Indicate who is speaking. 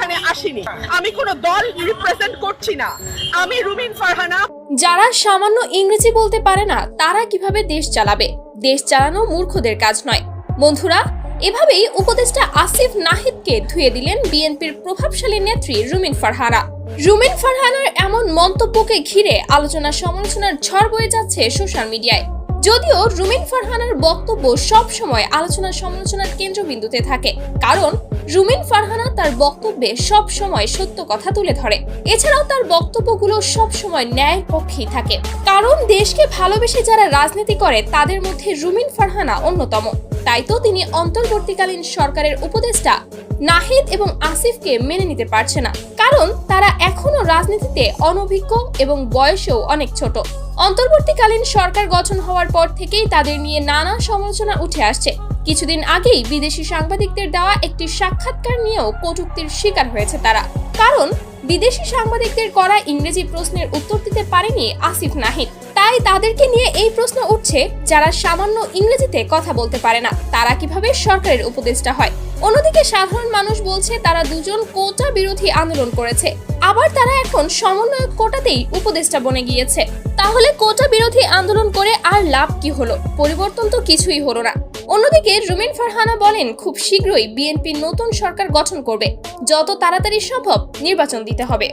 Speaker 1: এখানে আসিনি, আমি কোনো দল রিপ্রেজেন্ট করছি না, আমি রুমিন ফারহানা।
Speaker 2: যারা সামান্য ইংরেজি বলতে পারে না তারা কিভাবে দেশ চালাবে? দেশ চালানো মূর্খদের কাজ নয়। বন্ধুরা, এভাবেই উপদেষ্টা আসিফ নাহিদকে ধুয়ে দিলেন বিএনপির প্রভাবশালী নেত্রী রুমিন ফারহানা। রুমিন ফারহানার এমন মন্তব্যকে ঘিরে আলোচনা সমালোচনার ঝড় বয়ে যাচ্ছে সোশ্যাল মিডিয়ায়। যদিও রুমিন ফারহানার বক্তব্য সব সময় আলোচনা সমালোচনার কেন্দ্রবিন্দুতে থাকে, কারণ রুমিন ফারহানা তার বক্তব্যে সব সময় সত্য কথা তুলে ধরে। এছাড়াও তার বক্তব্যগুলো সব সময় ন্যায়ের পক্ষেই থাকে, কারণ দেশকে ভালোবেসে যারা রাজনীতি করে তাদের মধ্যে রুমিন ফারহানা অন্যতম। তাই তো তিনি অন্তর্বর্তীকালীন সরকারের উপদেষ্টা নাহিদ এবং আসিফকে মেনে নিতে পারছে না, কারণ তারা এখনো রাজনীতিতে অনভিজ্ঞ এবং বয়সেও অনেক ছোট। অন্তর্বর্তীকালীন সরকার গঠন হওয়ার পর থেকেই তাদের নিয়ে নানা সমালোচনা উঠে আসছে। কিছুদিন আগেই বিদেশি সাংবাদিকদের দেওয়া একটি সাক্ষাৎকার নিয়েও কটূক্তির শিকার হয়েছে তারা, কারণ বিদেশি সাংবাদিকদের করা ইংরেজি প্রশ্নের উত্তর দিতে পারেনি আসিফ নাহিদ। তাই তাদেরকে নিয়ে এই প্রশ্ন উঠছে, যারা সামান্য ইংরেজিতে কথা বলতে পারে না তারা কিভাবে সরকারের উপদেষ্টা হয়? অন্যদিকে সাধারণ মানুষ বলছে তারা দুজন কোটা বিরোধী আন্দোলন করেছে, আবার তারা এখন সমন্বয়ক কোটাতেই উপদেষ্টা বনে গিয়েছে। তাহলে কোটা বিরোধী আন্দোলন করে আর লাভ কি হলো? পরিবর্তন তো কিছুই হলো না। অন্যদিকে রুমিন ফারহানা বলেন, খুব শীঘ্রই বিএনপি নতুন সরকার গঠন করবে, যত তাড়াতাড়ি সম্ভব নির্বাচন দিতে হবে।